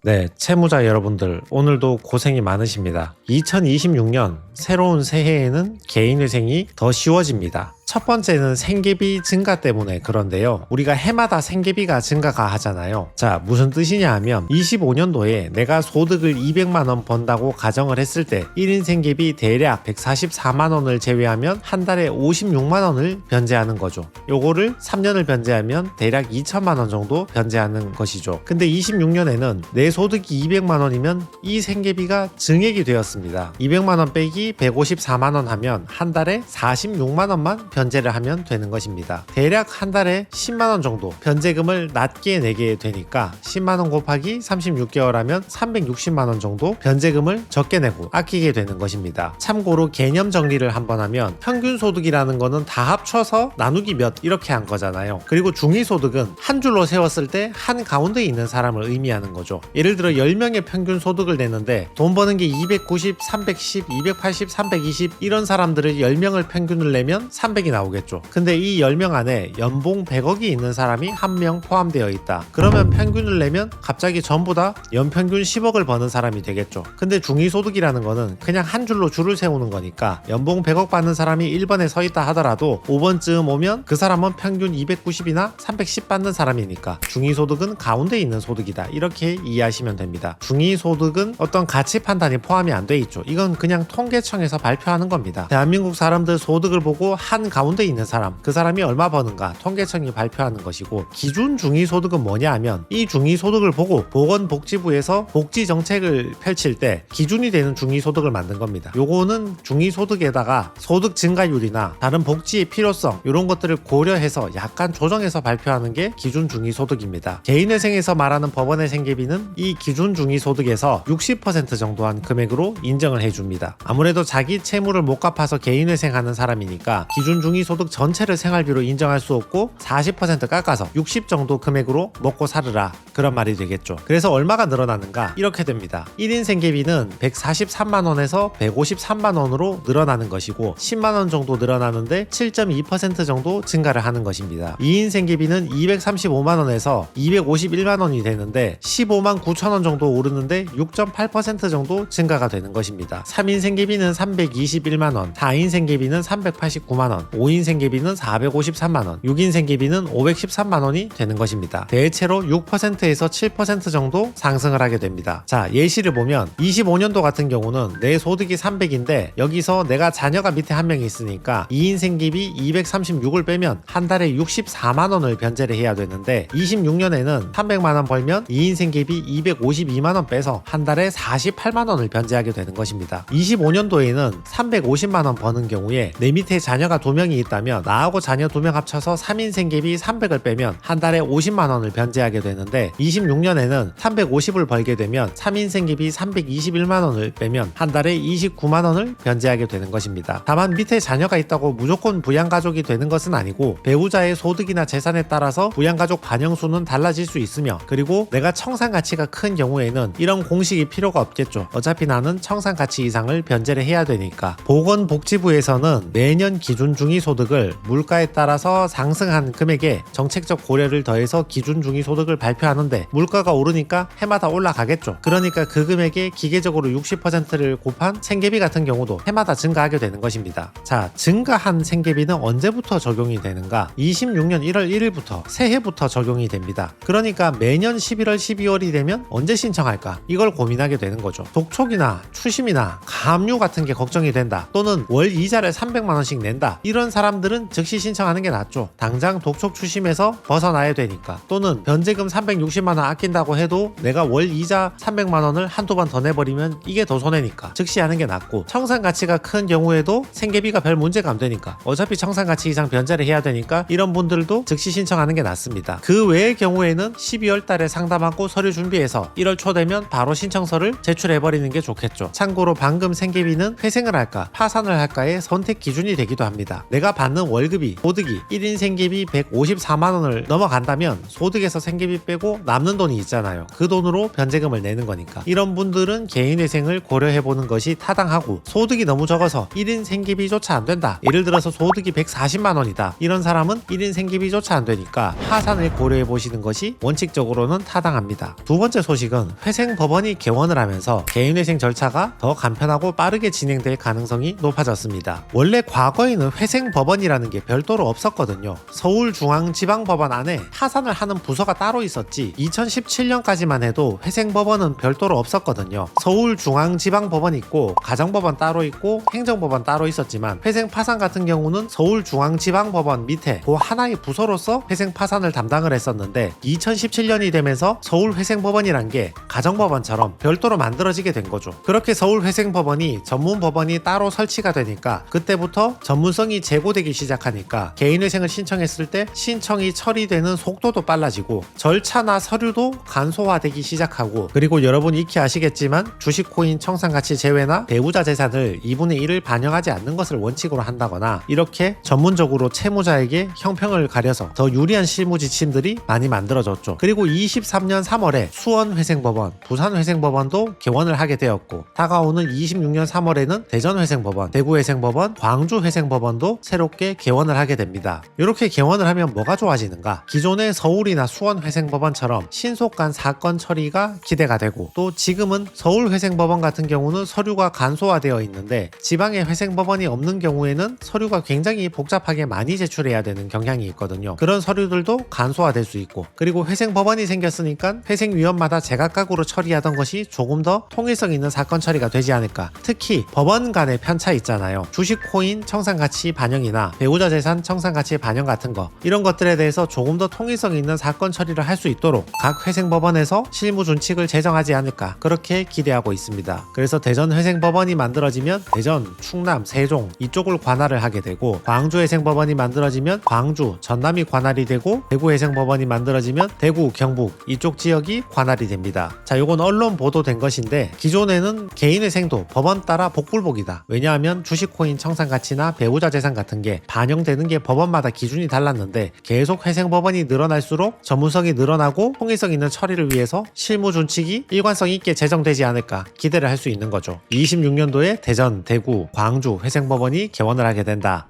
네, 채무자 여러분들 오늘도 고생이 많으십니다. 2026년 새로운 새해에는 개인회생이 더 쉬워집니다. 첫 번째는 생계비 증가 때문에 그런데요. 우리가 해마다 생계비가 증가가 하잖아요. 자, 무슨 뜻이냐 하면 25년도에 내가 소득을 200만원 번다고 가정을 했을 때 1인 생계비 대략 144만원을 제외하면 한 달에 56만원을 변제하는 거죠. 요거를 3년을 변제하면 대략 2천만원 정도 변제하는 것이죠. 근데 26년에는 내 소득이 200만원이면 이 생계비가 증액이 되었습니다. 200만원 빼기 154만원 하면 한 달에 46만원만 변제를 하면 되는 것입니다. 대략 한 달에 10만원 정도 변제금을 낮게 내게 되니까 10만원 곱하기 36개월 하면 360만원 정도 변제금을 적게 내고 아끼게 되는 것입니다. 참고로 개념 정리를 한번 하면 평균 소득이라는 거는 다 합쳐서 나누기 몇 이렇게 한 거잖아요. 그리고 중위소득은 한 줄로 세웠을 때 한 가운데 있는 사람을 의미하는 거죠. 예를 들어 10명의 평균 소득을 내는데 돈 버는 게 290, 310, 280, 320 이런 사람들을 10명을 평균을 내면 300이 나오겠죠. 근데 이 10명 안에 연봉 100억이 있는 사람이 한 명 포함되어 있다. 그러면 평균을 내면 갑자기 전부 다 연평균 10억을 버는 사람이 되겠죠. 근데 중위소득이라는 거는 그냥 한 줄로 줄을 세우는 거니까 연봉 100억 받는 사람이 1번에 서 있다 하더라도 5번쯤 오면 그 사람은 평균 290이나 310 받는 사람이니까 중위소득은 가운데 있는 소득이다. 이렇게 이해하시면 됩니다. 중위소득은 어떤 가치 판단이 포함이 안 돼 있죠. 이건 그냥 통계청에서 발표하는 겁니다. 대한민국 사람들 소득을 보고 한 가운데 있는 사람, 그 사람이 얼마 버는가 통계청이 발표하는 것이고, 기준 중위소득은 뭐냐 하면 이 중위소득을 보고 보건복지부에서 복지정책을 펼칠 때 기준이 되는 중위소득을 만든 겁니다. 요거는 중위소득에다가 소득 증가율이나 다른 복지의 필요성 이런 것들을 고려해서 약간 조정해서 발표하는 게 기준 중위소득입니다. 개인회생에서 말하는 법원의 생계비는 이 기준 중위소득에서 60% 정도 한 금액으로 인정을 해줍니다. 아무래도 자기 채무를 못 갚아서 개인회생하는 사람이니까 기준 중위소득 전체를 생활비로 인정할 수 없고 40% 깎아서 60 정도 금액으로 먹고 살으라, 그런 말이 되겠죠. 그래서 얼마가 늘어나는가? 이렇게 됩니다. 1인 생계비는 143만원에서 153만원으로 늘어나는 것이고 10만원 정도 늘어나는데 7.2% 정도 증가를 하는 것입니다. 2인 생계비는 235만원에서 251만원이 되는데 15만 9천원 정도 오르는데 6.8% 정도 증가가 되는 것입니다. 3인 생계비는 321만원, 4인 생계비는 389만원, 5인 생계비는 453만원, 6인 생계비는 513만원이 되는 것입니다. 대체로 6%에서 7% 정도 상승을 하게 됩니다. 자, 예시를 보면 25년도 같은 경우는 내 소득이 300인데 여기서 내가 자녀가 밑에 한 명이 있으니까 2인 생계비 236을 빼면 한 달에 64만원을 변제를 해야 되는데 26년에는 300만원 벌면 2인 생계비 252만원 빼서 한 달에 48만원을 변제하게 되는 것입니다. 25년도에는 350만원 버는 경우에 내 밑에 자녀가 2명이 있다면 나하고 자녀 2명 합쳐서 3인 생계비 300을 빼면 한 달에 50만원을 변제하게 되는데 26년에는 350을 벌게 되면 3인 생계비 321만원을 빼면 한 달에 29만원을 변제하게 되는 것입니다. 다만 밑에 자녀가 있다고 무조건 부양가족이 되는 것은 아니고 배우자의 소득이나 재산에 따라서 부양가족 반영수는 달라질 수 있으며, 그리고 내가 청산가치가 큰 경우에는 이런 공식이 필요가 없겠죠. 어차피 나는 청산가치 이상을 변제를 해야 되니까. 보건복지부에서는 매년 기준 중위소득을 물가에 따라서 상승한 금액에 정책적 고려를 더해서 기준 중위소득을 발표하는데 물가가 오르니까 해마다 올라가겠죠. 그러니까 그 금액에 기계적으로 60%를 곱한 생계비 같은 경우도 해마다 증가하게 되는 것입니다. 자, 증가한 생계비는 언제부터 적용이 되는가? 26년 1월 1일부터 새해부터 적용이 됩니다. 그러니까 매년 11월 12월이 되면 언제 신청할까? 이걸 고민하게 되는 거죠. 독촉이나 추심이나 가압류 같은 게 걱정이 된다, 또는 월 이자를 300만원씩 낸다, 이런 사람들은 즉시 신청하는 게 낫죠. 당장 독촉 추심에서 벗어나야 되니까. 또는 변제금 360만원 아낀다고 해도 내가 월 이자 300만원을 한두 번 더 내버리면 이게 더 손해니까 즉시 하는 게 낫고, 청산가치가 큰 경우에도 생계비가 별 문제가 안 되니까 어차피 청산가치 이상 변제를 해야 되니까 이런 분들도 즉시 신청하는 게 낫습니다. 그 외의 경우에는 12월 달에 상담하고 서류 준비해서 1월 초 되면 바로 신청서를 제출해버리는 게 좋겠죠. 참고로 방금 생계비는 회생을 할까 파산을 할까의 선택 기준이 되기도 합니다. 내가 받는 월급이 소득이 1인 생계비 154만원을 넘어간다면 소득에서 생계비 빼고 남는 돈이 있잖아요. 그 돈으로 변제금을 내는 거니까 이런 분들은 개인회생을 고려해보는 것이 타당하고, 소득이 너무 적어서 1인 생계비조차 안 된다, 예를 들어서 소득이 140만원이다, 이런 사람은 1인 생계비조차 안 되니까 하산을 고려해보시는 것이 원칙적으로는 타당합니다. 두 번째 소식은 회생법원이 개원을 하면서 개인회생 절차가 더 간편하고 빠르게 진행될 가능성이 높아졌습니다. 원래 과거에는 회생법원이라는 게 별도로 없었거든요. 서울중앙지방법원 안에 하산을 하는 부서가 따로 있었지 2017년까지만 해도 회생법원은 별도로 없었거든요. 서울중앙지방법원 있고 가정법원 따로 있고 행정법원 따로 있었지만, 회생파산 같은 경우는 서울중앙지방법원 밑에 그 하나의 부서로서 회생파산을 담당을 했었는데, 2017년이 되면서 서울회생법원이란 게 가정법원처럼 별도로 만들어지게 된 거죠. 그렇게 서울회생법원이 전문법원이 따로 설치가 되니까 그때부터 전문성이 제고되기 시작하니까 개인회생을 신청했을 때 신청이 처리되는 속도도 빨라지고 절차나 서류도 간소화되기 시작하고, 그리고 여러분 익히 아시겠지만 주식코인 청산가치 제외나 배우자 재산을 2분의 1을 반영하지 않는 것을 원칙으로 한다거나, 이렇게 전문적으로 채무자에게 형평을 가려서 더 유리한 실무 지침들이 많이 만들어졌죠. 그리고 23년 3월에 수원회생법원, 부산회생법원도 개원을 하게 되었고, 다가오는 26년 3월에는 대전회생법원, 대구회생법원, 광주회생법원도 새롭게 개원을 하게 됩니다. 이렇게 개원을 하면 뭐가 좋아지는가? 기존의 서울이나 수원회생법원처럼 신속한 사건 처리가 기대가 되고, 또 지금은 서울회생법원 같은 경우는 서류가 간소화되어 있는데 지방의 회생법원이 없는 경우에는 서류가 굉장히 복잡하게 많이 제출해야 되는 경향이 있거든요. 그런 서류들도 간소화될 수 있고, 그리고 회생법원이 생겼으니까 회생위원마다 제각각으로 처리하던 것이 조금 더 통일성 있는 사건 처리가 되지 않을까. 특히 법원 간의 편차 있잖아요. 주식코인 청산가치 반영이나 배우자 재산 청산가치 반영 같은 거, 이런 것들에 대해서 조금 더 통일성 있는 사건 처리를 할 수 있도록 각 회생법원에서 실무 준칙을 제정하지 않을까, 그렇게 기대하고 있습니다. 그래서 대전 회생법원이 만들어지면 대전, 충남, 세종 이쪽을 관할을 하게 되고, 광주 회생법원이 만들어지면 광주, 전남이 관할이 되고, 대구 회생법원이 만들어지면 대구, 경북 이쪽 지역이 관할이 됩니다. 자, 요건 언론 보도된 것인데, 기존에는 개인회생도 법원 따라 복불복이다. 왜냐하면 주식코인 청산가치나 배우자 재산 같은 게 반영되는 게 법원마다 기준이 달랐는데, 계속 회생법원이 늘어날수록 전문성이 늘어나고 통일성 있는 처리를 위해서 실무 준칙이 일관성 있게 제정되지 않을까 기대를 할 수 있는 거죠. 26년도에 대전, 대구, 광주 회생법원이 개원을 하게 된다.